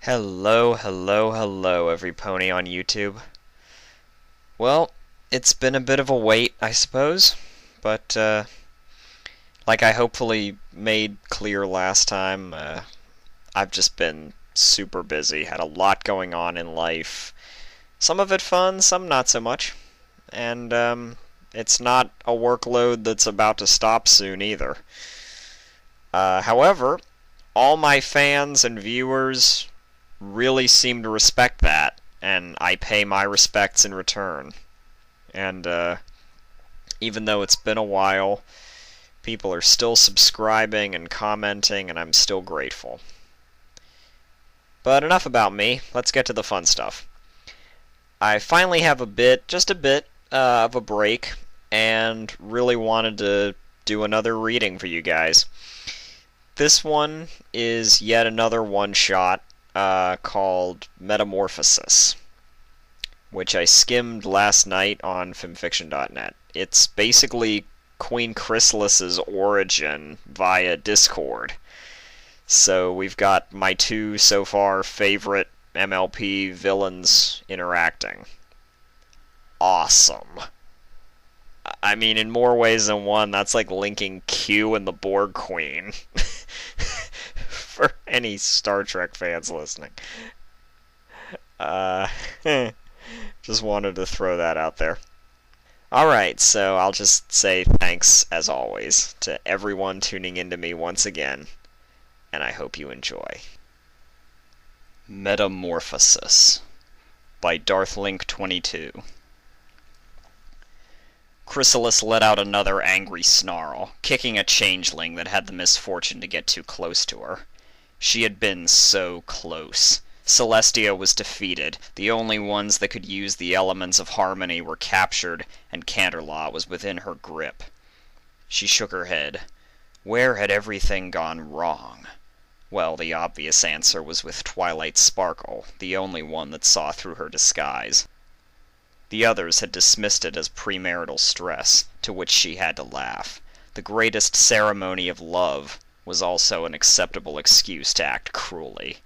Hello, hello, hello, every pony on YouTube. Well, it's been a bit of a wait, I suppose, but like I hopefully made clear last time, I've just been super busy, had a lot going on in life. Some of it fun, some not so much. And it's not a workload that's about to stop soon either. However, all my fans and viewers really seem to respect that, and I pay my respects in return. And even though it's been a while, people are still subscribing and commenting, and I'm still grateful. But enough about me, let's get to the fun stuff. I finally have just a bit of a break, and really wanted to do another reading for you guys. This one is yet another one-shot called Metamorphosis, which I skimmed last night on fanfiction.net. It's basically Queen Chrysalis' origin via Discord. So we've got my two so far favorite MLP villains interacting. Awesome. I mean, in more ways than one, that's like linking Q and the Borg Queen. For any Star Trek fans listening. Just wanted to throw that out there. Alright, so I'll just say thanks, as always, to everyone tuning into me once again, and I hope you enjoy. Metamorphosis by Darth 22. Chrysalis let out another angry snarl, kicking a changeling that had the misfortune to get too close to her. She had been so close. Celestia was defeated, the only ones that could use the elements of harmony were captured, and Canterlot was within her grip. She shook her head. Where had everything gone wrong? Well, the obvious answer was with Twilight Sparkle, the only one that saw through her disguise. The others had dismissed it as premarital stress, to which she had to laugh. The greatest ceremony of love was also an acceptable excuse to act cruelly.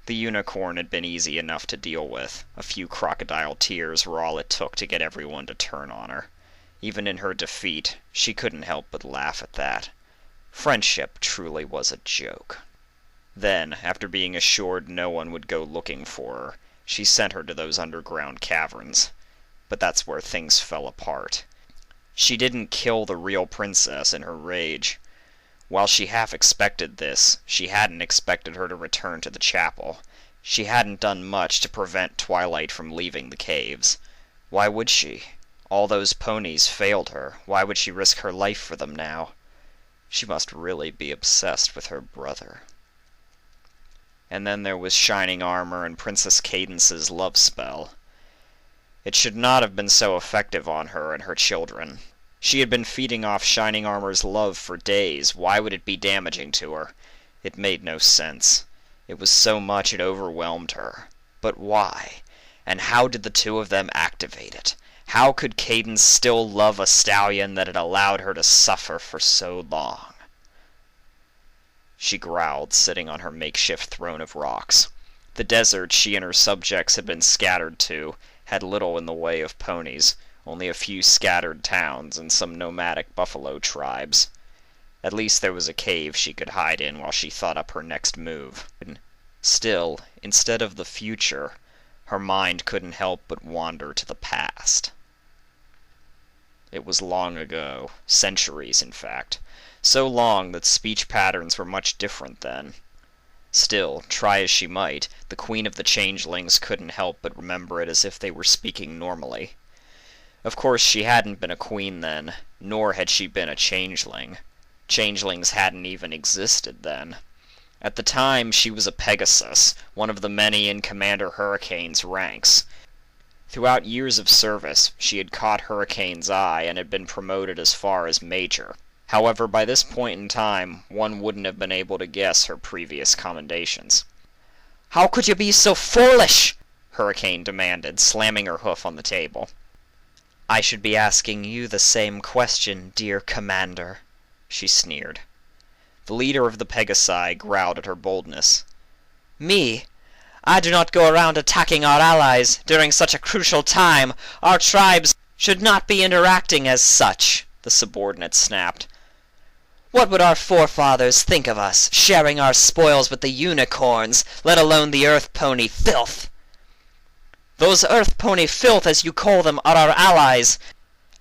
The unicorn had been easy enough to deal with. A few crocodile tears were all it took to get everyone to turn on her. Even in her defeat, she couldn't help but laugh at that. Friendship truly was a joke. Then, after being assured no one would go looking for her, she sent her to those underground caverns. But that's where things fell apart. She didn't kill the real princess in her rage. While she half expected this, she hadn't expected her to return to the chapel. She hadn't done much to prevent Twilight from leaving the caves. Why would she? All those ponies failed her. Why would she risk her life for them now? She must really be obsessed with her brother. And then there was Shining Armor and Princess Cadence's love spell. It should not have been so effective on her and her children. She had been feeding off Shining Armor's love for days. Why would it be damaging to her? It made no sense. It was so much it overwhelmed her. But why? And how did the two of them activate it? How could Cadence still love a stallion that had allowed her to suffer for so long? She growled, sitting on her makeshift throne of rocks. The desert she and her subjects had been scattered to had little in the way of ponies, only a few scattered towns and some nomadic buffalo tribes. At least there was a cave she could hide in while she thought up her next move. Still, instead of the future, her mind couldn't help but wander to the past. It was long ago, centuries in fact, so long that speech patterns were much different then. Still, try as she might, the Queen of the Changelings couldn't help but remember it as if they were speaking normally. Of course, she hadn't been a queen then, nor had she been a changeling. Changelings hadn't even existed then. At the time, she was a Pegasus, one of the many in Commander Hurricane's ranks. Throughout years of service, she had caught Hurricane's eye and had been promoted as far as Major. However, by this point in time, one wouldn't have been able to guess her previous commendations. "How could you be so foolish?" Hurricane demanded, slamming her hoof on the table. "I should be asking you the same question, dear Commander," she sneered. The leader of the Pegasi growled at her boldness. "Me? I do not go around attacking our allies during such a crucial time. Our tribes should not be interacting as such," the subordinate snapped. "What would our forefathers think of us, sharing our spoils with the unicorns, let alone the earth pony filth?" "Those earth pony filth, as you call them, are our allies.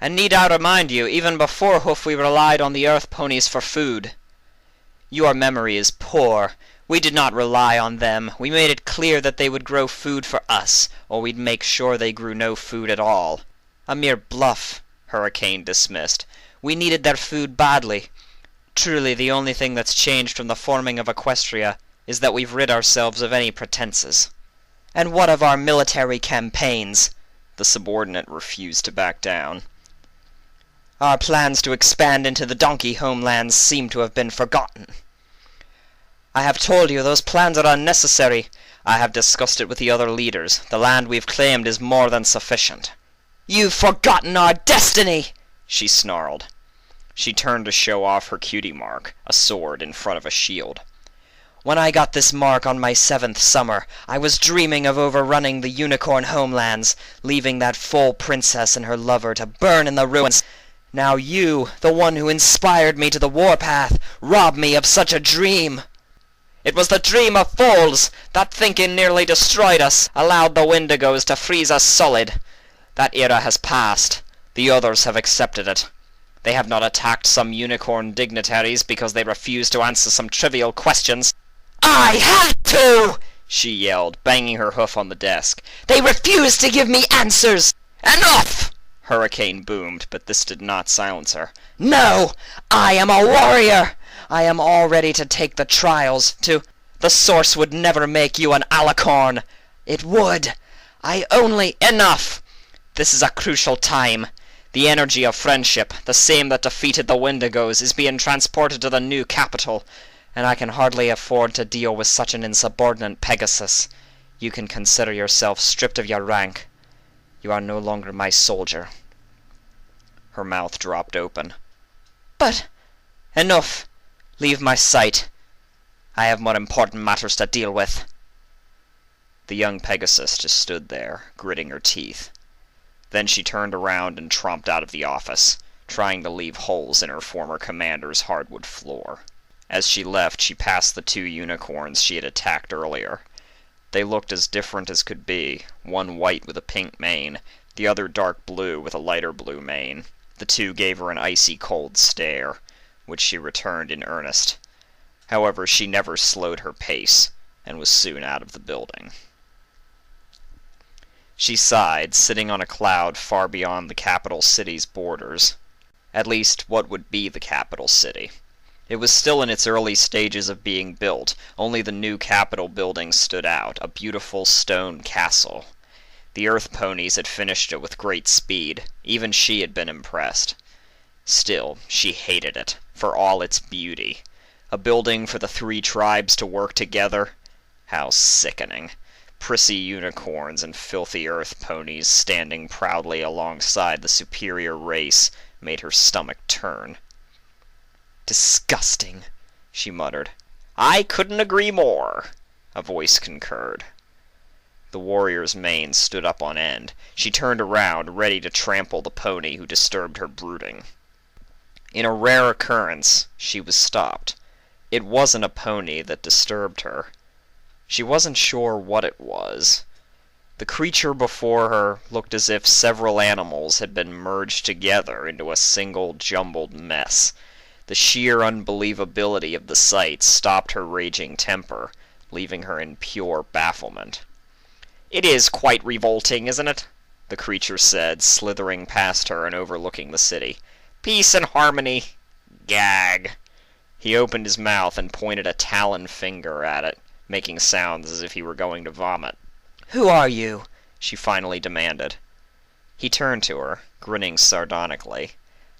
And need I remind you, even before Hoof we relied on the earth ponies for food." "Your memory is poor. We did not rely on them. We made it clear that they would grow food for us, or we'd make sure they grew no food at all." "A mere bluff," Hurricane dismissed. "We needed their food badly. Truly, the only thing that's changed from the forming of Equestria is that we've rid ourselves of any pretenses." "And what of our military campaigns?" The subordinate refused to back down. "Our plans to expand into the donkey homelands seem to have been forgotten." "I have told you those plans are unnecessary. I have discussed it with the other leaders. The land we've claimed is more than sufficient." "You've forgotten our destiny!" she snarled. She turned to show off her cutie mark, a sword in front of a shield. "When I got this mark on my 7th summer, I was dreaming of overrunning the unicorn homelands, leaving that foal princess and her lover to burn in the ruins. Now you, the one who inspired me to the warpath, rob me of such a dream." "It was the dream of fools! That thinking nearly destroyed us, allowed the Wendigos to freeze us solid. That era has passed. The others have accepted it. They have not attacked some unicorn dignitaries because they refused to answer some trivial questions." "I had to!" she yelled, banging her hoof on the desk. "They refused to give me answers!" "Enough!" Hurricane boomed, but this did not silence her. "No! I am a warrior! I am all ready to take the trials, to... The source would never make you an alicorn! It would! I only... Enough! This is a crucial time. The energy of friendship, the same that defeated the Wendigos, is being transported to the new capital, and I can hardly afford to deal with such an insubordinate Pegasus. You can consider yourself stripped of your rank. You are no longer my soldier." Her mouth dropped open. "But..." "Enough! Leave my sight. I have more important matters to deal with." The young Pegasus just stood there, gritting her teeth. Then she turned around and tromped out of the office, trying to leave holes in her former commander's hardwood floor. As she left, she passed the 2 unicorns she had attacked earlier. They looked as different as could be, one white with a pink mane, the other dark blue with a lighter blue mane. The 2 gave her an icy cold stare, which she returned in earnest. However, she never slowed her pace, and was soon out of the building. She sighed, sitting on a cloud far beyond the capital city's borders. At least, what would be the capital city. It was still in its early stages of being built. Only the new Capitol building stood out, a beautiful stone castle. The Earth ponies had finished it with great speed. Even she had been impressed. Still, she hated it, for all its beauty. A building for the 3 tribes to work together? How sickening. Prissy unicorns and filthy earth ponies standing proudly alongside the superior race made her stomach turn. "Disgusting," she muttered. "I couldn't agree more," a voice concurred. The warrior's mane stood up on end. She turned around, ready to trample the pony who disturbed her brooding. In a rare occurrence, she was stopped. It wasn't a pony that disturbed her. She wasn't sure what it was. The creature before her looked as if several animals had been merged together into a single jumbled mess. The sheer unbelievability of the sight stopped her raging temper, leaving her in pure bafflement. "It is quite revolting, isn't it?" the creature said, slithering past her and overlooking the city. "Peace and harmony. Gag." He opened his mouth and pointed a talon finger at it, making sounds as if he were going to vomit. "Who are you?" she finally demanded. He turned to her, grinning sardonically.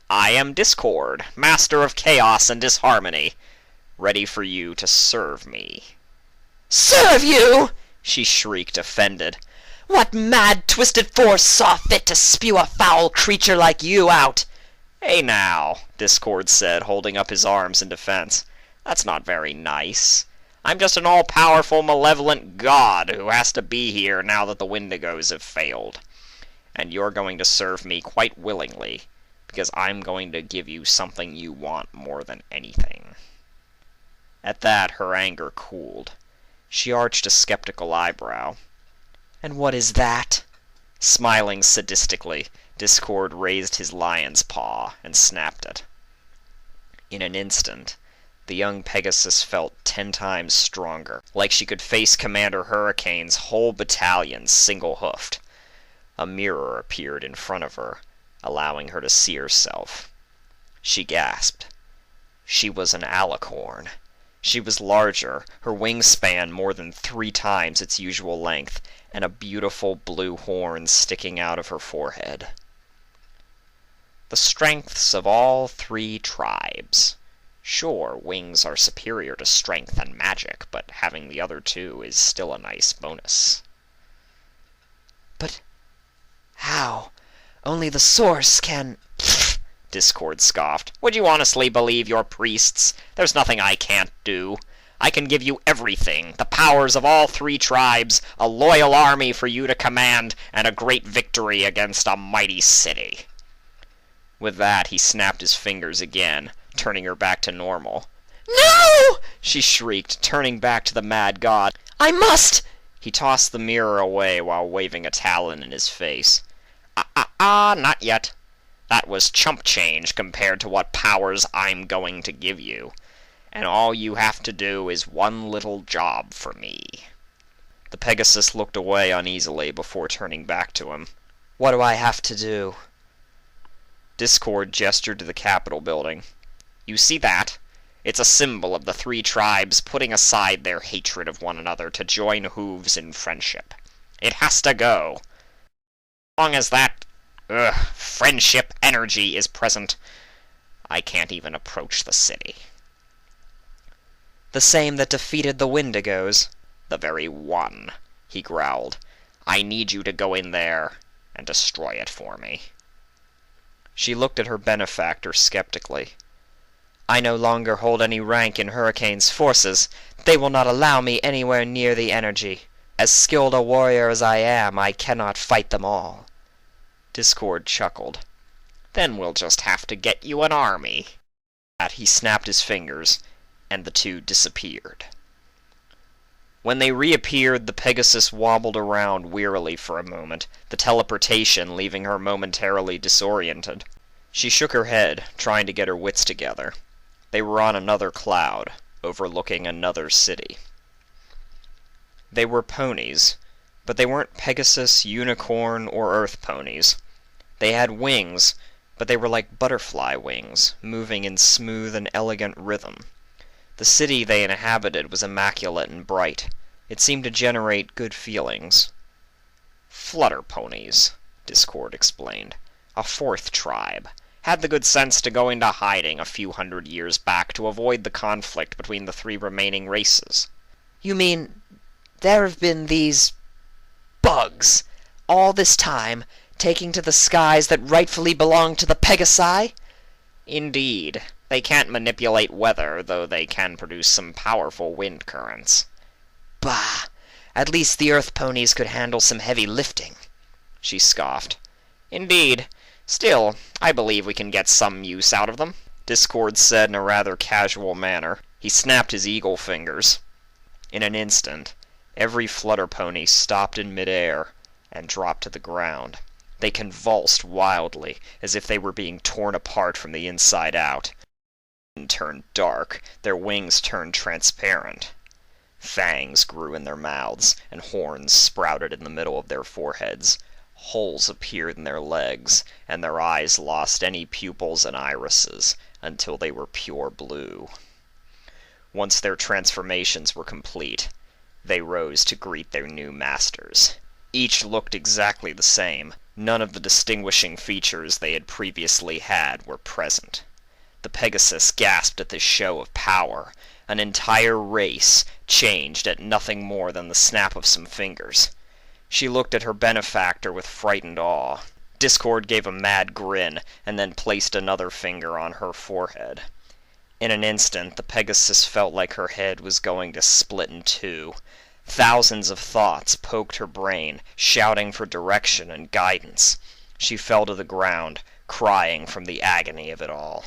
"I am Discord, master of chaos and disharmony, ready for you to serve me." "Serve you?" she shrieked, offended. "What mad, twisted force saw fit to spew a foul creature like you out?" "Hey now," Discord said, holding up his arms in defense. "That's not very nice. I'm just an all-powerful, malevolent god who has to be here now that the Wendigos have failed. And you're going to serve me quite willingly, because I'm going to give you something you want more than anything." At that, her anger cooled. She arched a skeptical eyebrow. "And what is that?" Smiling sadistically, Discord raised his lion's paw and snapped it. In an instant, the young Pegasus felt 10 times stronger, like she could face Commander Hurricane's whole battalion single-hoofed. A mirror appeared in front of her, allowing her to see herself. She gasped. She was an alicorn. She was larger, her wingspan more than 3 times its usual length, and a beautiful blue horn sticking out of her forehead. The strengths of all 3 tribes. Sure, wings are superior to strength and magic, but having the other 2 is still a nice bonus. "But how? Only the source can—" Discord scoffed. "Would you honestly believe your priests? There's nothing I can't do. I can give you everything, the powers of all 3 tribes, a loyal army for you to command, and a great victory against a mighty city." With that, he snapped his fingers again, turning her back to normal. "No!" she shrieked, turning back to the mad god. "I must!" He tossed the mirror away while waving a talon in his face. Not yet. That was chump change compared to what powers I'm going to give you. And all you have to do is one little job for me." The Pegasus looked away uneasily before turning back to him. "What do I have to do?" Discord gestured to the Capitol building. "You see that? It's a symbol of the 3 tribes putting aside their hatred of one another to join hooves in friendship. It has to go. As long as that, friendship energy is present, I can't even approach the city." "The same that defeated the Wendigos?" "The very one," he growled. "I need you to go in there and destroy it for me." She looked at her benefactor skeptically. "I no longer hold any rank in Hurricane's forces. They will not allow me anywhere near the energy. As skilled a warrior as I am, I cannot fight them all." Discord chuckled. "Then we'll just have to get you an army." At he snapped his fingers, and the 2 disappeared. When they reappeared, the Pegasus wobbled around wearily for a moment, the teleportation leaving her momentarily disoriented. She shook her head, trying to get her wits together. They were on another cloud, overlooking another city. They were ponies, but they weren't Pegasus, unicorn, or earth ponies. They had wings, but they were like butterfly wings, moving in smooth and elegant rhythm. The city they inhabited was immaculate and bright. It seemed to generate good feelings. "Flutter ponies," Discord explained. "A 4th tribe. Had the good sense to go into hiding a few 100 years back to avoid the conflict between the 3 remaining races." "You mean there have been these bugs all this time, taking to the skies that rightfully belong to the Pegasi?" "Indeed. They can't manipulate weather, though they can produce some powerful wind currents." "Bah! At least the earth ponies could handle some heavy lifting," she scoffed. "Indeed. Still, I believe we can get some use out of them," Discord said in a rather casual manner. He snapped his eagle fingers. In an instant, every flutter pony stopped in midair and dropped to the ground. They convulsed wildly, as if they were being torn apart from the inside out. Their skin turned dark, their wings turned transparent. Fangs grew in their mouths, and horns sprouted in the middle of their foreheads. Holes appeared in their legs, and their eyes lost any pupils and irises, until they were pure blue. Once their transformations were complete, they rose to greet their new masters. Each looked exactly the same. None of the distinguishing features they had previously had were present. The Pegasus gasped at this show of power. An entire race changed at nothing more than the snap of some fingers. She looked at her benefactor with frightened awe. Discord gave a mad grin, and then placed another finger on her forehead. In an instant, the Pegasus felt like her head was going to split in two. Thousands of thoughts poked her brain, shouting for direction and guidance. She fell to the ground, crying from the agony of it all.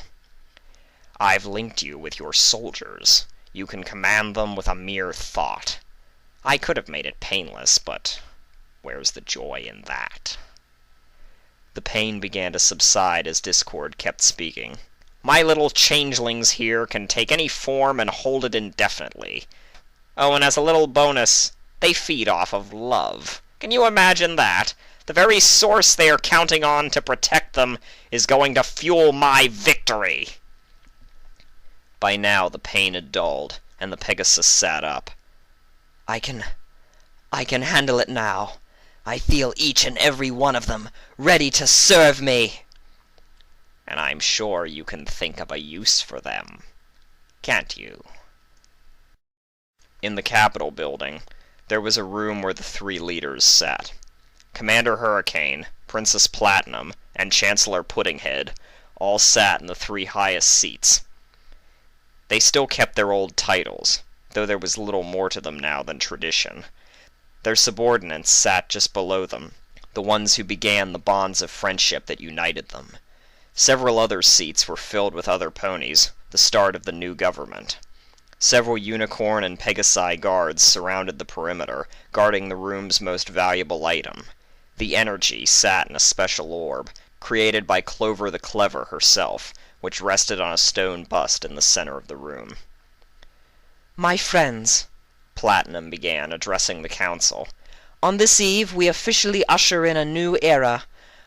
I've linked you with your soldiers. You can command them with a mere thought. I could have made it painless, but where's the joy in that? The pain began to subside as Discord kept speaking. My little changelings here can take any form and hold it indefinitely. Oh, and as a little bonus, they feed off of love. Can you imagine that? The very source they are counting on to protect them is going to fuel my victory. By now the pain had dulled, and the Pegasus sat up. I can handle it now. I feel each and every one of them, ready to serve me. And I'm sure you can think of a use for them, can't you? In the Capitol building, there was a room where the three leaders sat. Commander Hurricane, Princess Platinum, and Chancellor Puddinghead all sat in the three highest seats. They still kept their old titles, though there was little more to them now than tradition. Their subordinates sat just below them, the ones who began the bonds of friendship that united them. Several other seats were filled with other ponies, the start of the new government. Several unicorn and Pegasi guards surrounded the perimeter, guarding the room's most valuable item. The energy sat in a special orb, created by Clover the Clever herself, which rested on a stone bust in the center of the room. My friends, Platinum began, addressing the council, on this eve we officially usher in a new era.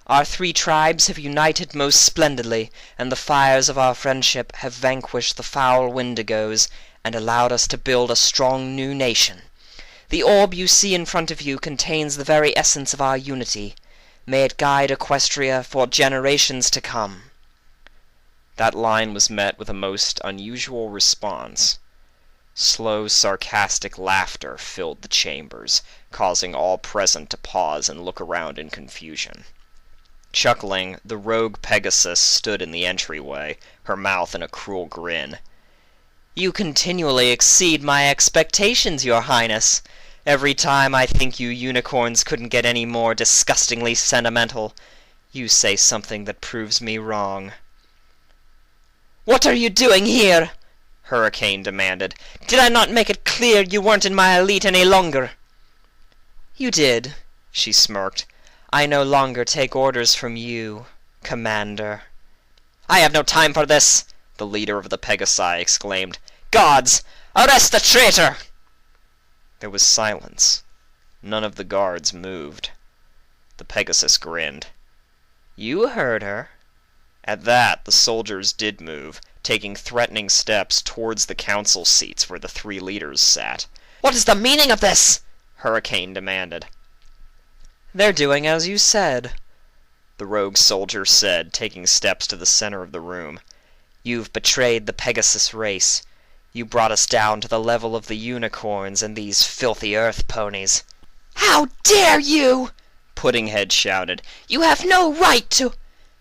Our three tribes have united most splendidly, and the fires of our friendship have vanquished the foul Wendigos and allowed us to build a strong new nation. The orb you see in front of you contains the very essence of our unity. May it guide Equestria for generations to come. That line was met with a most unusual response. Slow, sarcastic laughter filled the chambers, causing all present to pause and look around in confusion. Chuckling, the rogue Pegasus stood in the entryway, her mouth in a cruel grin. You continually exceed my expectations, Your Highness. Every time I think you unicorns couldn't get any more disgustingly sentimental, you say something that proves me wrong. What are you doing here? Hurricane demanded. Did I not make it clear you weren't in my elite any longer? You did, she smirked. I no longer take orders from you, Commander. I have no time for this, the leader of the Pegasi exclaimed. Gods, arrest the traitor! There was silence. None of the guards moved. The Pegasus grinned. You heard her. At that, the soldiers did move, taking threatening steps towards the council seats where the three leaders sat. What is the meaning of this? Hurricane demanded. They're doing as you said, the rogue soldier said, taking steps to the center of the room. You've betrayed the Pegasus race. You brought us down to the level of the unicorns and these filthy earth ponies. How dare you! Puddinghead shouted. You have no right to...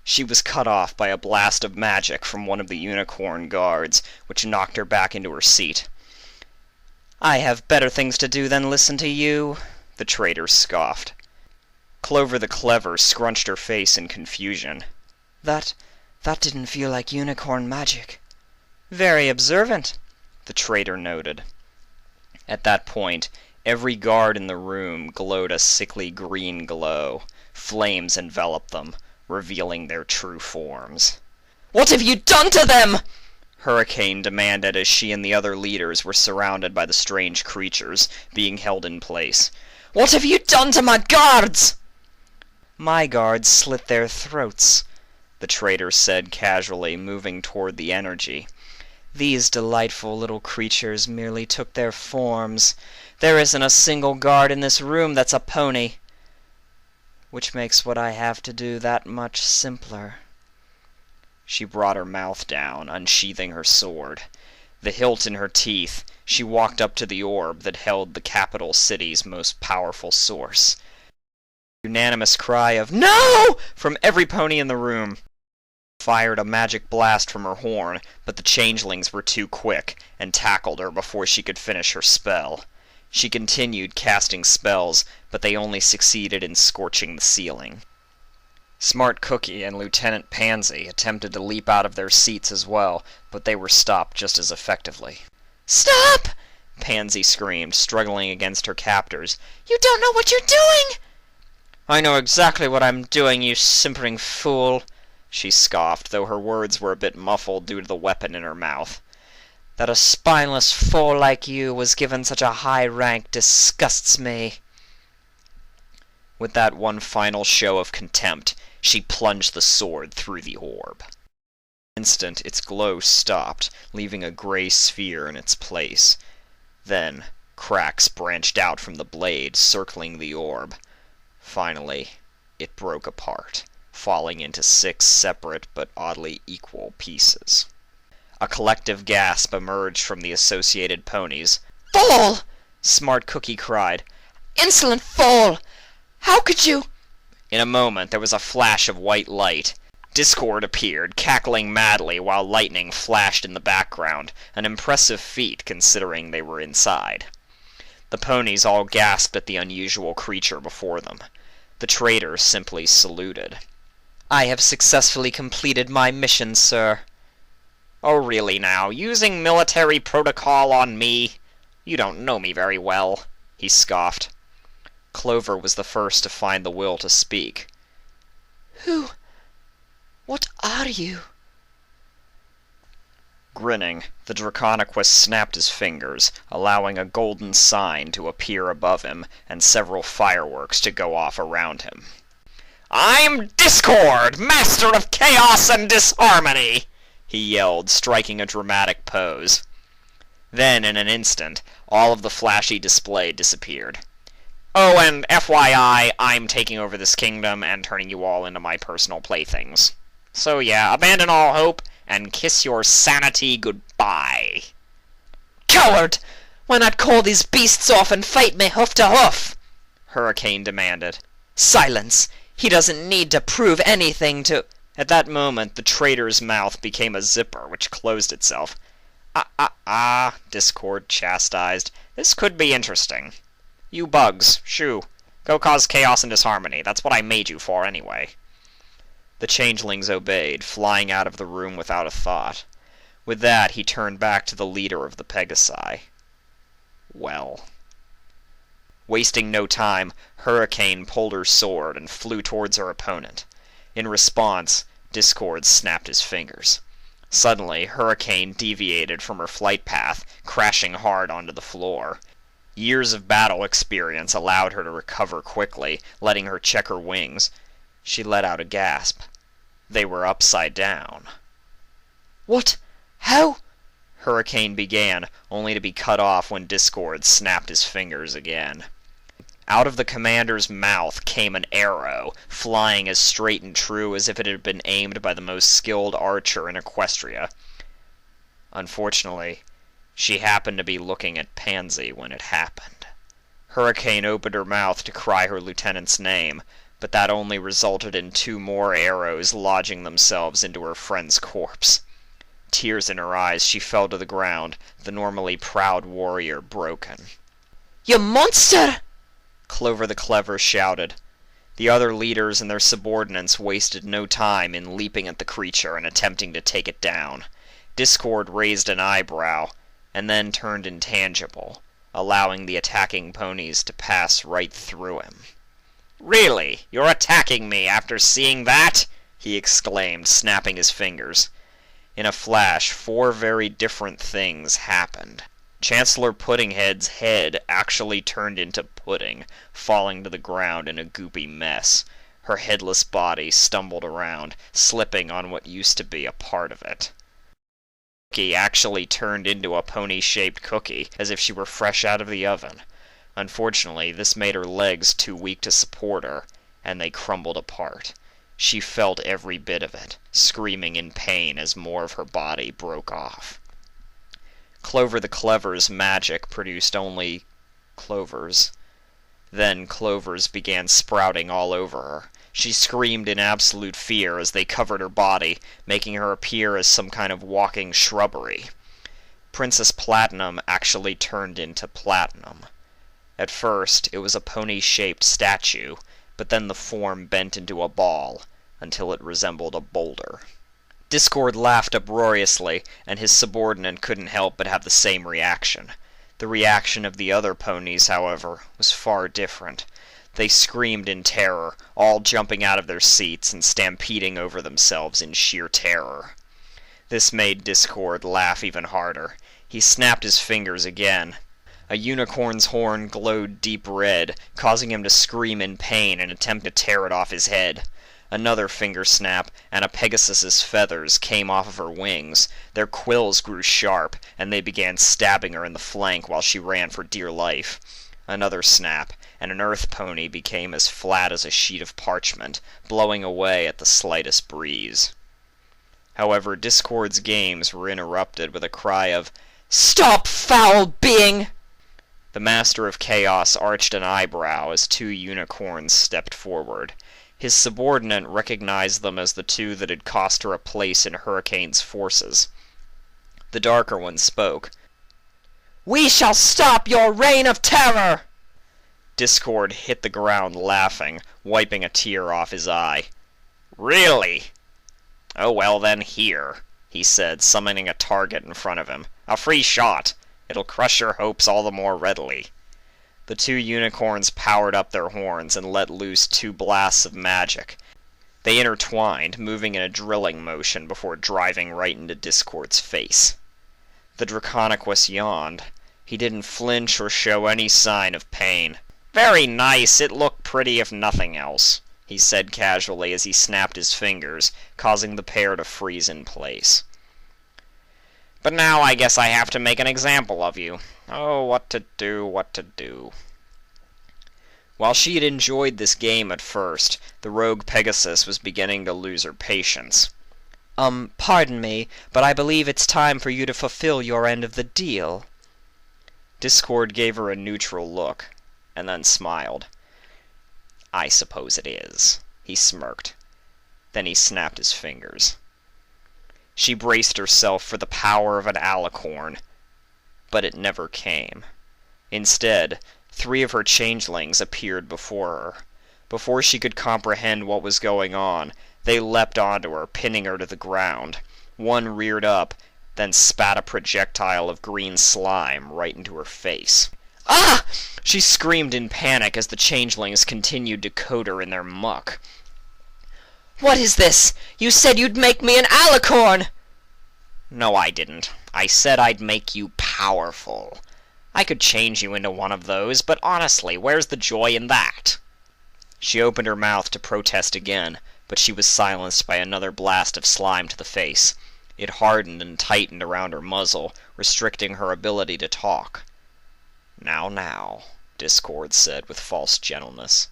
She was cut off by a blast of magic from one of the unicorn guards, which knocked her back into her seat. I have better things to do than listen to you, the traitor scoffed. Clover the Clever scrunched her face in confusion. That didn't feel like unicorn magic. Very observant, the traitor noted. At that point, every guard in the room glowed a sickly green glow. Flames enveloped them, revealing their true forms. What have you done to them? Hurricane demanded as she and the other leaders were surrounded by the strange creatures, being held in place. What have you done to my guards? My guards slit their throats, the traitor said casually, moving toward the energy. These delightful little creatures merely took their forms. There isn't a single guard in this room that's a pony. Which makes what I have to do that much simpler. She brought her mouth down, unsheathing her sword. The hilt in her teeth, she walked up to the orb that held the capital city's most powerful source. Unanimous cry of "No!" from every pony in the room. fired a magic blast from her horn, but the changelings were too quick, and tackled her before she could finish her spell. She continued casting spells, but they only succeeded in scorching the ceiling. Smart Cookie and Lieutenant Pansy attempted to leap out of their seats as well, but they were stopped just as effectively. Stop! Pansy screamed, struggling against her captors. You don't know what you're doing! I know exactly what I'm doing, you simpering fool, she scoffed, though her words were a bit muffled due to the weapon in her mouth. That a spineless fool like you was given such a high rank disgusts me. With that one final show of contempt, she plunged the sword through the orb. In an instant, its glow stopped, leaving a gray sphere in its place. Then, cracks branched out from the blade, circling the orb. Finally, it broke apart, falling into 6 separate but oddly equal pieces. A collective gasp emerged from the associated ponies. Fool! Smart Cookie cried. Insolent fool! How could you? In a moment, there was a flash of white light. Discord appeared, cackling madly while lightning flashed in the background, an impressive feat considering they were inside. The ponies all gasped at the unusual creature before them. The traitor simply saluted. I have successfully completed my mission, sir. Oh, really now? Using military protocol on me? You don't know me very well, he scoffed. Clover was the first to find the will to speak. What are you? Grinning, the Draconiquus snapped his fingers, allowing a golden sign to appear above him and several fireworks to go off around him. I'm Discord, master of chaos and disharmony, he yelled, striking a dramatic pose. Then, in an instant, all of the flashy display disappeared. Oh, and FYI, I'm taking over this kingdom and turning you all into my personal playthings. So yeah, abandon all hope and kiss your sanity goodbye. Coward! Why not call these beasts off and fight me hoof to hoof? Hurricane demanded. Silence! He doesn't need to prove anything to... At that moment, the traitor's mouth became a zipper, which closed itself. Discord chastised. This could be interesting. You bugs, shoo. Go cause chaos and disharmony. That's what I made you for, anyway. The changelings obeyed, flying out of the room without a thought. With that, he turned back to the leader of the Pegasi. Well. Wasting no time, Hurricane pulled her sword and flew towards her opponent. In response, Discord snapped his fingers. Suddenly, Hurricane deviated from her flight path, crashing hard onto the floor. Years of battle experience allowed her to recover quickly, letting her check her wings. She let out a gasp. They were upside down. What? How? Hurricane began, only to be cut off when Discord snapped his fingers again. Out of the commander's mouth came an arrow, flying as straight and true as if it had been aimed by the most skilled archer in Equestria. Unfortunately, she happened to be looking at Pansy when it happened. Hurricane opened her mouth to cry her lieutenant's name, but that only resulted in 2 more arrows lodging themselves into her friend's corpse. Tears in her eyes, she fell to the ground, the normally proud warrior broken. You monster! Clover the Clever shouted. The other leaders and their subordinates wasted no time in leaping at the creature and attempting to take it down. Discord raised an eyebrow, and then turned intangible, allowing the attacking ponies to pass right through him. Really? You're attacking me after seeing that? He exclaimed, snapping his fingers. In a flash, 4 very different things happened. Chancellor Puddinghead's head actually turned into pudding, falling to the ground in a goopy mess. Her headless body stumbled around, slipping on what used to be a part of it. Cookie actually turned into a pony-shaped cookie, as if she were fresh out of the oven. Unfortunately, this made her legs too weak to support her, and they crumbled apart. She felt every bit of it, screaming in pain as more of her body broke off. Clover the Clever's magic produced only clovers. Then clovers began sprouting all over her. She screamed in absolute fear as they covered her body, making her appear as some kind of walking shrubbery. Princess Platinum actually turned into platinum. At first, it was a pony-shaped statue, but then the form bent into a ball, until it resembled a boulder. Discord laughed uproariously, and his subordinate couldn't help but have the same reaction. The reaction of the other ponies, however, was far different. They screamed in terror, all jumping out of their seats and stampeding over themselves in sheer terror. This made Discord laugh even harder. He snapped his fingers again. A unicorn's horn glowed deep red, causing him to scream in pain and attempt to tear it off his head. Another finger snap, and a Pegasus's feathers came off of her wings. Their quills grew sharp, and they began stabbing her in the flank while she ran for dear life. Another snap, and an earth pony became as flat as a sheet of parchment, blowing away at the slightest breeze. However, Discord's games were interrupted with a cry of, "Stop, foul being!" The Master of Chaos arched an eyebrow as two unicorns stepped forward. His subordinate recognized them as the two that had cost her a place in Hurricane's forces. The darker one spoke. "We shall stop your reign of terror!" Discord hit the ground laughing, wiping a tear off his eye. "Really? Oh well then, here," he said, summoning a target in front of him. "A free shot. It'll crush your hopes all the more readily." The two unicorns powered up their horns and let loose two blasts of magic. They intertwined, moving in a drilling motion before driving right into Discord's face. The Draconequus yawned. He didn't flinch or show any sign of pain. "Very nice, it looked pretty if nothing else," he said casually as he snapped his fingers, causing the pair to freeze in place. "But now I guess I have to make an example of you. Oh, what to do, what to do." While she had enjoyed this game at first, the rogue Pegasus was beginning to lose her patience. Pardon me, but I believe it's time for you to fulfill your end of the deal." Discord gave her a neutral look, and then smiled. "I suppose it is," he smirked. Then he snapped his fingers. She braced herself for the power of an alicorn, but it never came. Instead, 3 of her changelings appeared before her. Before she could comprehend what was going on, they leapt onto her, pinning her to the ground. One reared up, then spat a projectile of green slime right into her face. "Ah!" She screamed in panic as the changelings continued to coat her in their muck. "What is this? You said you'd make me an alicorn!" "No, I didn't. I said I'd make you powerful. I could change you into one of those, but honestly, where's the joy in that?" She opened her mouth to protest again, but she was silenced by another blast of slime to the face. It hardened and tightened around her muzzle, restricting her ability to talk. Now, Discord said with false gentleness.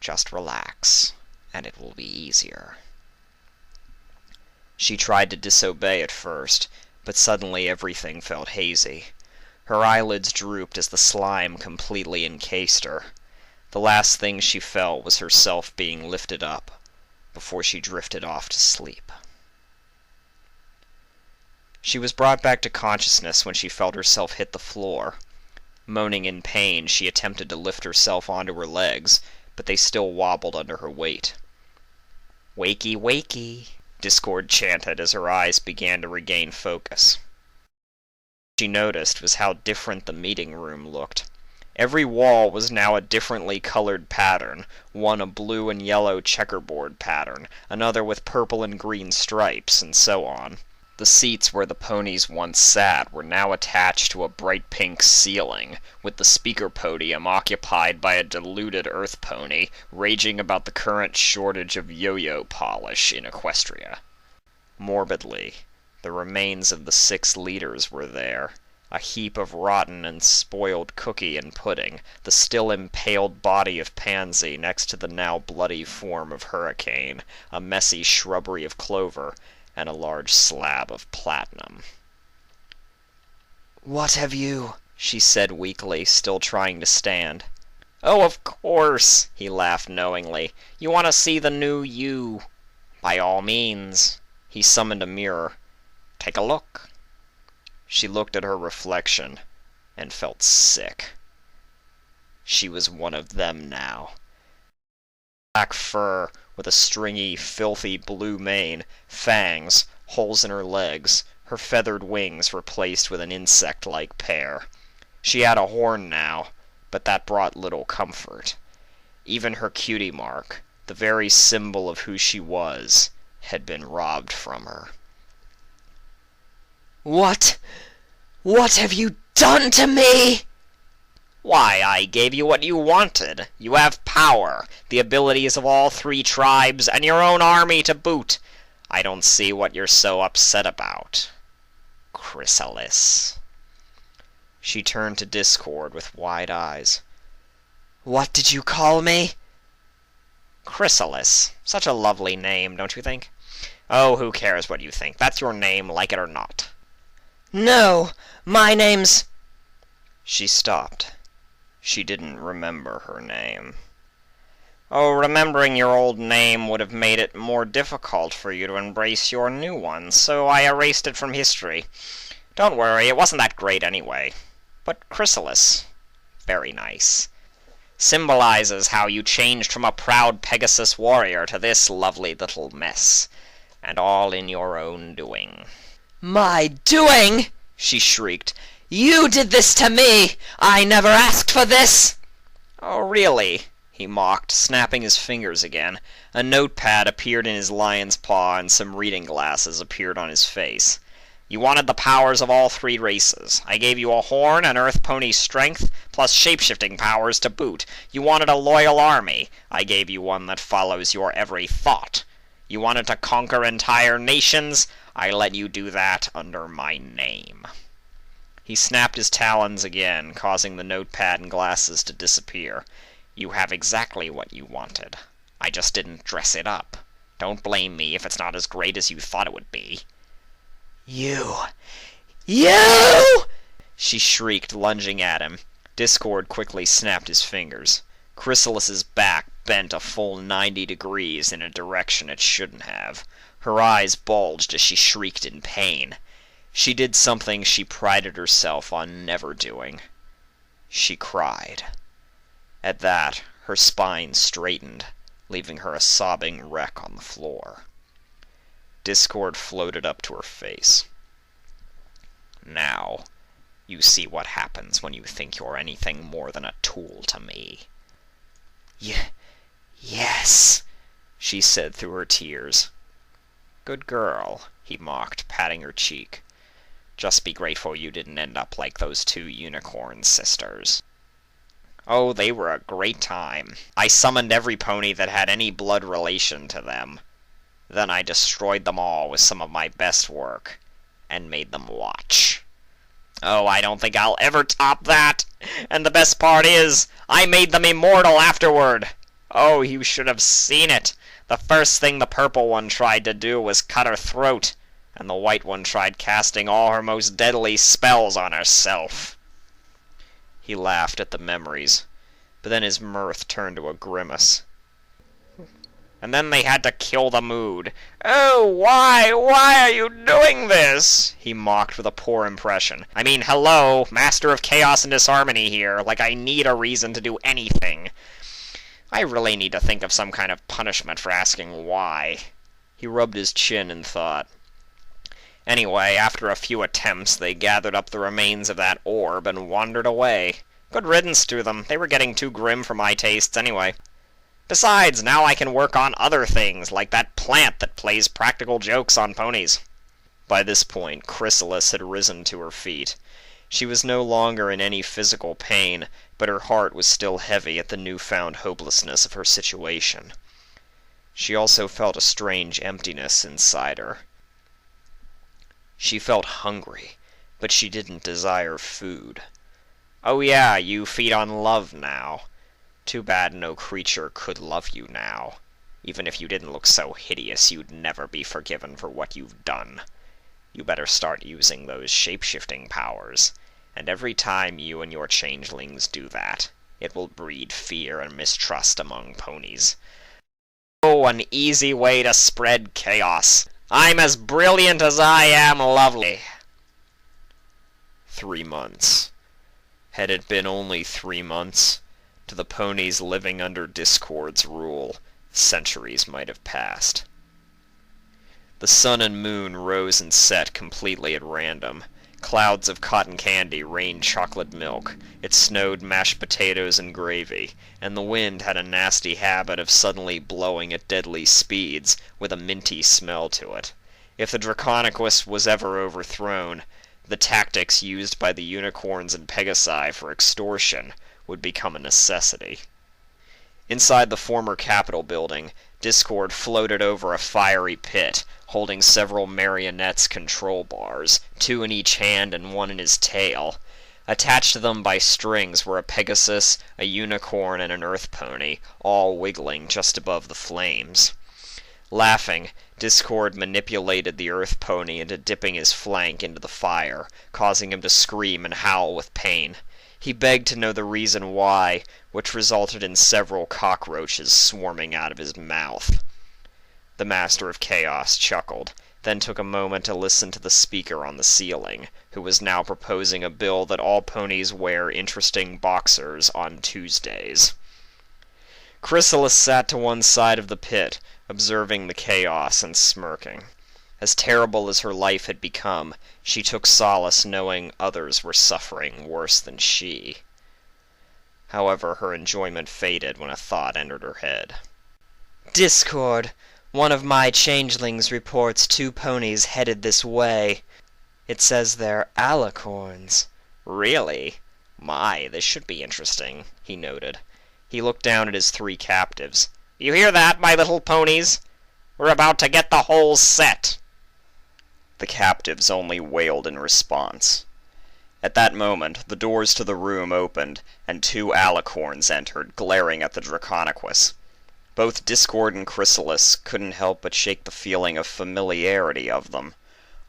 "Just relax, and it will be easier." She tried to disobey at first, but suddenly everything felt hazy. Her eyelids drooped as the slime completely encased her. The last thing she felt was herself being lifted up, before she drifted off to sleep. She was brought back to consciousness when she felt herself hit the floor. Moaning in pain, she attempted to lift herself onto her legs, but they still wobbled under her weight. "Wakey, wakey," Discord chanted as her eyes began to regain focus. What she noticed was how different the meeting room looked. Every wall was now a differently colored pattern, one a blue and yellow checkerboard pattern, another with purple and green stripes, and so on. The seats where the ponies once sat were now attached to a bright pink ceiling, with the speaker podium occupied by a deluded earth pony raging about the current shortage of yo-yo polish in Equestria. Morbidly, the remains of the 6 leaders were there, a heap of rotten and spoiled cookie and pudding, the still impaled body of Pansy next to the now bloody form of Hurricane, a messy shrubbery of clover, and a large slab of platinum. "What have you?" she said weakly, still trying to stand. Oh, of course, he laughed knowingly. You want to see the new you. By all means. He summoned a mirror. Take a look. She looked at her reflection and felt sick. She was one of them now. Black fur with a stringy, filthy blue mane, fangs, holes in her legs, her feathered wings replaced with an insect-like pair. She had a horn now, but that brought little comfort. Even her cutie mark, the very symbol of who she was, had been robbed from her. What have you done to me? Why, I gave you what you wanted. You have power, the abilities of all 3 tribes, and your own army to boot. I don't see what you're so upset about. Chrysalis. She turned to Discord with wide eyes. What did you call me? Chrysalis. Such a lovely name, don't you think? Oh, who cares what you think? That's your name, like it or not. No, my name's... She stopped. She didn't remember her name. Oh, remembering your old name would have made it more difficult for you to embrace your new one, so I erased it from history. Don't worry, it wasn't that great anyway. But Chrysalis, very nice. Symbolizes how you changed from a proud Pegasus warrior to this lovely little mess. And all in your own doing. My doing? She shrieked. You did this to me! I never asked for this! Oh, really? He mocked, snapping his fingers again. A notepad appeared in his lion's paw, and some reading glasses appeared on his face. You wanted the powers of all 3 races. I gave you a horn, an earth pony's strength, plus shape-shifting powers to boot. You wanted a loyal army. I gave you one that follows your every thought. You wanted to conquer entire nations. I let you do that under my name. He snapped his talons again, causing the notepad and glasses to disappear. You have exactly what you wanted. I just didn't dress it up. Don't blame me if it's not as great as you thought it would be. You! She shrieked, lunging at him. Discord quickly snapped his fingers. Chrysalis's back bent a full 90 degrees in a direction it shouldn't have. Her eyes bulged as she shrieked in pain. She did something she prided herself on never doing. She cried. At that, her spine straightened, leaving her a sobbing wreck on the floor. Discord floated up to her face. Now, you see what happens when you think you're anything more than a tool to me. Yes, she said through her tears. Good girl, he mocked, patting her cheek. Just be grateful you didn't end up like those 2 unicorn sisters. Oh, they were a great time. I summoned every pony that had any blood relation to them. Then I destroyed them all with some of my best work, and made them watch. Oh, I don't think I'll ever top that! And the best part is, I made them immortal afterward! Oh, you should have seen it! The first thing the purple one tried to do was cut her throat, and the white one tried casting all her most deadly spells on herself. He laughed at the memories, but then his mirth turned to a grimace. And then they had to kill the mood. Oh, why are you doing this? He mocked with a poor impression. I mean, hello, Master of Chaos and Disharmony here, like I need a reason to do anything. I really need to think of some kind of punishment for asking why. He rubbed his chin and thought. Anyway, after a few attempts, they gathered up the remains of that orb and wandered away. Good riddance to them. They were getting too grim for my tastes anyway. Besides, now I can work on other things, like that plant that plays practical jokes on ponies. By this point, Chrysalis had risen to her feet. She was no longer in any physical pain, but her heart was still heavy at the newfound hopelessness of her situation. She also felt a strange emptiness inside her. She felt hungry, but she didn't desire food. Oh yeah, you feed on love now. Too bad no creature could love you now. Even if you didn't look so hideous, you'd never be forgiven for what you've done. You better start using those shape-shifting powers, and every time you and your changelings do that, It will breed fear and mistrust among ponies. Oh, an easy way to spread chaos. I'm as brilliant as I am lovely. 3 months. Had it been only 3 months, to the ponies living under Discord's rule, centuries might have passed. The sun and moon rose and set completely at random. Clouds of cotton candy rained chocolate milk, it snowed mashed potatoes and gravy, and the wind had a nasty habit of suddenly blowing at deadly speeds, with a minty smell to it. If the Draconicus was ever overthrown, the tactics used by the unicorns and Pegasi for extortion would become a necessity. Inside the former Capitol building, Discord floated over a fiery pit, holding several marionettes' control bars, 2 in each hand and 1 in his tail. Attached to them by strings were a Pegasus, a unicorn, and an earth pony, all wiggling just above the flames. Laughing, Discord manipulated the earth pony into dipping his flank into the fire, causing him to scream and howl with pain. He begged to know the reason why, which resulted in several cockroaches swarming out of his mouth. The Master of Chaos chuckled, then took a moment to listen to the speaker on the ceiling, who was now proposing a bill that all ponies wear interesting boxers on Tuesdays. Chrysalis sat to one side of the pit, observing the chaos and smirking. As terrible as her life had become, she took solace knowing others were suffering worse than she. However, her enjoyment faded when a thought entered her head. Discord, one of my changelings reports 2 ponies headed this way. It says they're alicorns. Really? My, this should be interesting, he noted. He looked down at his 3 captives. You hear that, my little ponies? We're about to get the whole set. The captives only wailed in response. At that moment, the doors to the room opened, and 2 alicorns entered, glaring at the Draconicus. Both Discord and Chrysalis couldn't help but shake the feeling of familiarity of them.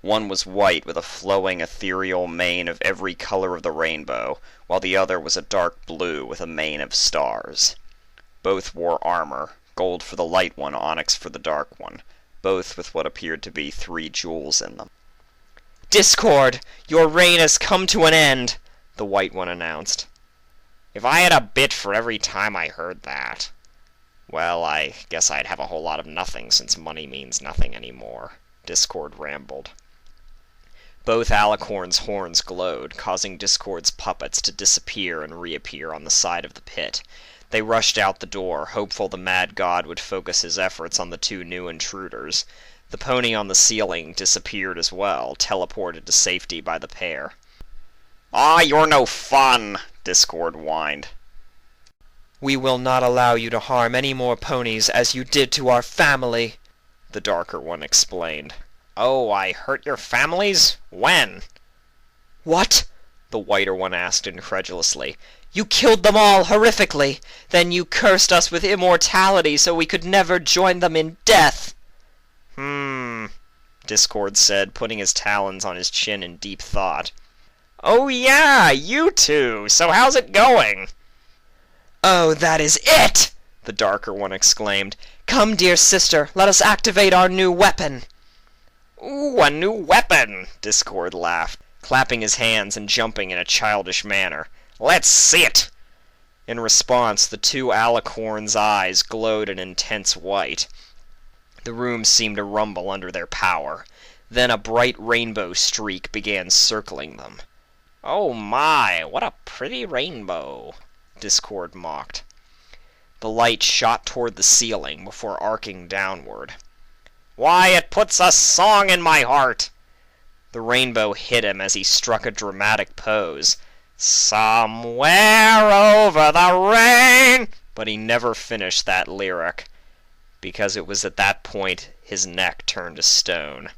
One was white with a flowing ethereal mane of every color of the rainbow, while the other was a dark blue with a mane of stars. Both wore armor, gold for the light one, onyx for the dark one, both with what appeared to be 3 jewels in them. Discord, your reign has come to an end, the white one announced. If I had a bit for every time I heard that, well, I guess I'd have a whole lot of nothing since money means nothing anymore, Discord rambled. Both alicorns' horns glowed, causing Discord's puppets to disappear and reappear on the side of the pit. They rushed out the door, hopeful the mad god would focus his efforts on the 2 new intruders. The pony on the ceiling disappeared as well, teleported to safety by the pair. Ah, you're no fun, Discord whined. We will not allow you to harm any more ponies as you did to our family, the darker one explained. Oh, I hurt your families? When? What? The whiter one asked incredulously. You killed them all horrifically. Then you cursed us with immortality so we could never join them in death. Discord said, putting his talons on his chin in deep thought. Oh yeah, you 2. So how's it going? Oh, that is it! The darker one exclaimed. Come, dear sister, let us activate our new weapon. Ooh, a new weapon, Discord laughed, clapping his hands and jumping in a childish manner. Let's see it! In response, the 2 alicorns' eyes glowed an intense white. The room seemed to rumble under their power. Then a bright rainbow streak began circling them. Oh my, what a pretty rainbow, Discord mocked. The light shot toward the ceiling before arcing downward. Why, it puts a song in my heart! The rainbow hit him as he struck a dramatic pose. Somewhere over the rain! But he never finished that lyric, because it was at that point his neck turned to stone.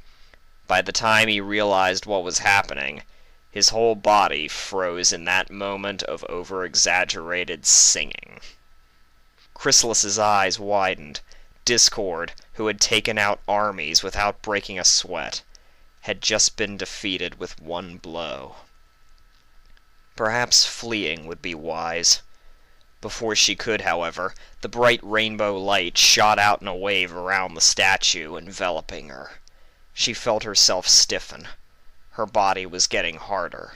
By the time he realized what was happening, his whole body froze in that moment of over-exaggerated singing. Chrysalis's eyes widened. Discord, who had taken out armies without breaking a sweat, had just been defeated with 1 blow. Perhaps fleeing would be wise. Before she could, however, the bright rainbow light shot out in a wave around the statue, enveloping her. She felt herself stiffen. Her body was getting harder.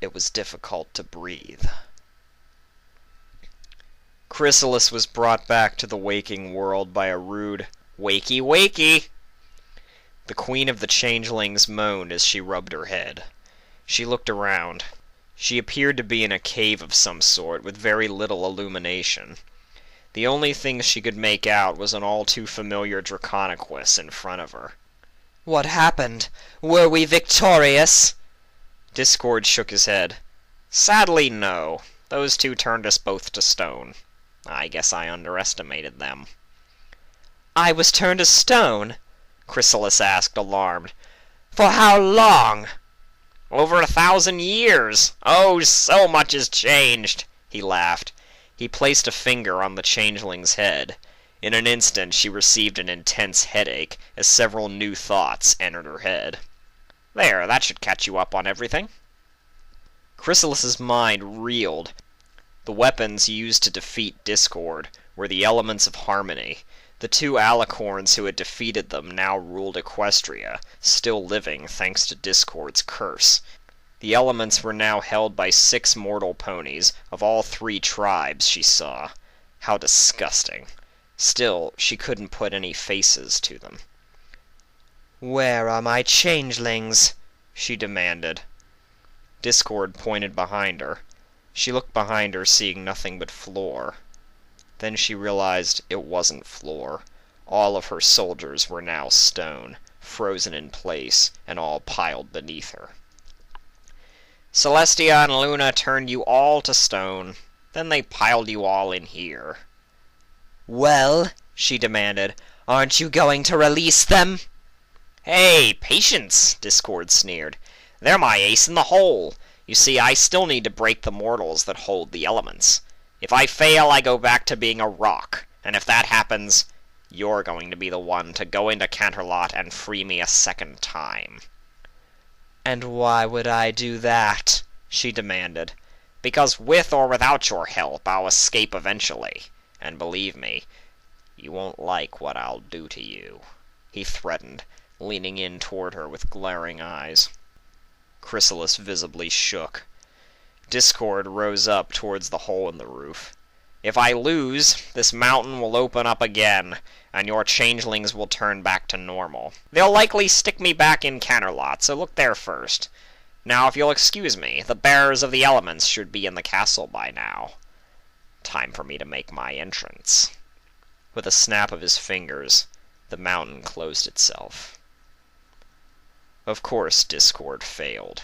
It was difficult to breathe. Chrysalis was brought back to the waking world by a rude, "Wakey, wakey!" The Queen of the Changelings moaned as she rubbed her head. She looked around. She appeared to be in a cave of some sort, with very little illumination. The only thing she could make out was an all-too-familiar Draconiquus in front of her. "What happened? Were we victorious?" Discord shook his head. "Sadly, no. Those two turned us both to stone. I guess I underestimated them." "I was turned to stone?" Chrysalis asked, alarmed. "For how long?" "Over 1,000 years! Oh, so much has changed!" He laughed. He placed a finger on the changeling's head. In an instant she received an intense headache, as several new thoughts entered her head. "There, that should catch you up on everything." Chrysalis's mind reeled. The weapons used to defeat Discord were the elements of harmony. The two alicorns who had defeated them now ruled Equestria, still living thanks to Discord's curse. The elements were now held by 6 mortal ponies, of all 3 tribes, she saw. How disgusting. Still, she couldn't put any faces to them. "Where are my changelings?" she demanded. Discord pointed behind her. She looked behind her, seeing nothing but floor. Then she realized it wasn't floor. All of her soldiers were now stone, frozen in place, and all piled beneath her. "Celestia and Luna turned you all to stone. Then they piled you all in here." "Well," she demanded, "aren't you going to release them?" "Hey, patience!" Discord sneered. "They're my ace in the hole. You see, I still need to break the mortals that hold the elements. If I fail, I go back to being a rock, and if that happens, you're going to be the one to go into Canterlot and free me a second time." "And why would I do that?" she demanded. "Because with or without your help, I'll escape eventually. And believe me, you won't like what I'll do to you," he threatened, leaning in toward her with glaring eyes. Chrysalis visibly shook. Discord rose up towards the hole in the roof. "If I lose, this mountain will open up again, and your changelings will turn back to normal. They'll likely stick me back in Canterlot, so look there first. Now, if you'll excuse me, the bearers of the elements should be in the castle by now. Time for me to make my entrance." With a snap of his fingers, the mountain closed itself. Of course, Discord failed.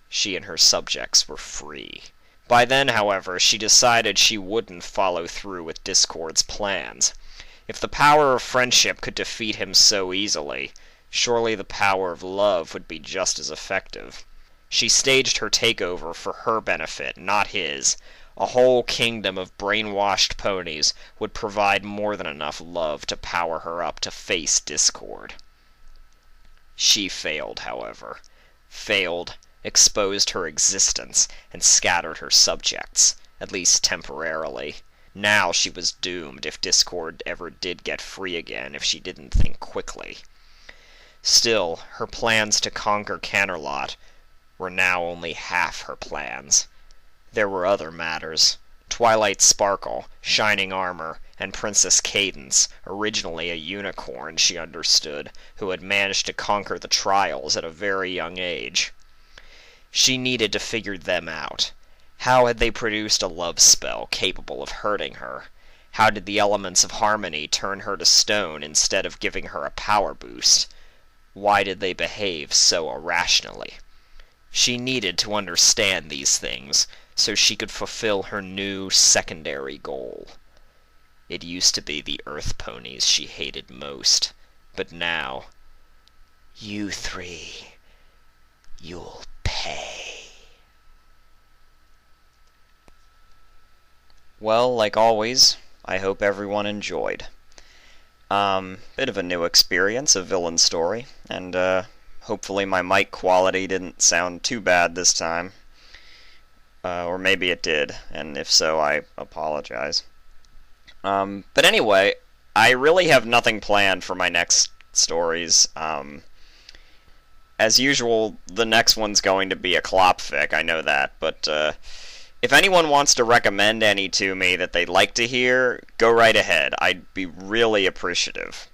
She and her subjects were free. By then, however, she decided she wouldn't follow through with Discord's plans. If the power of friendship could defeat him so easily, surely the power of love would be just as effective. She staged her takeover for her benefit, not his. A whole kingdom of brainwashed ponies would provide more than enough love to power her up to face Discord. She failed, however. Failed, exposed her existence, and scattered her subjects, at least temporarily. Now she was doomed if Discord ever did get free again if she didn't think quickly. Still, her plans to conquer Canterlot were now only half her plans. There were other matters. Twilight Sparkle, Shining Armor, and Princess Cadence, originally a unicorn, she understood, who had managed to conquer the trials at a very young age. She needed to figure them out. How had they produced a love spell capable of hurting her? How did the elements of harmony turn her to stone instead of giving her a power boost? Why did they behave so irrationally? She needed to understand these things, so she could fulfill her new secondary goal. It used to be the Earth ponies she hated most, but now, "You 3, you'll pay." Well, like always, I hope everyone enjoyed. Bit of a new experience, a villain story, and hopefully my mic quality didn't sound too bad this time. Or maybe it did, and if so, I apologize. But anyway, I really have nothing planned for my next stories. As usual, the next one's going to be a clopfic, I know that, but if anyone wants to recommend any to me that they'd like to hear, go right ahead. I'd be really appreciative.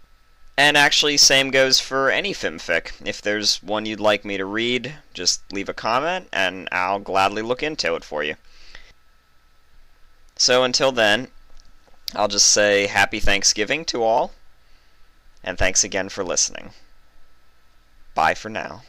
And actually, same goes for any fanfic. If there's one you'd like me to read, just leave a comment, and I'll gladly look into it for you. So until then, I'll just say Happy Thanksgiving to all, and thanks again for listening. Bye for now.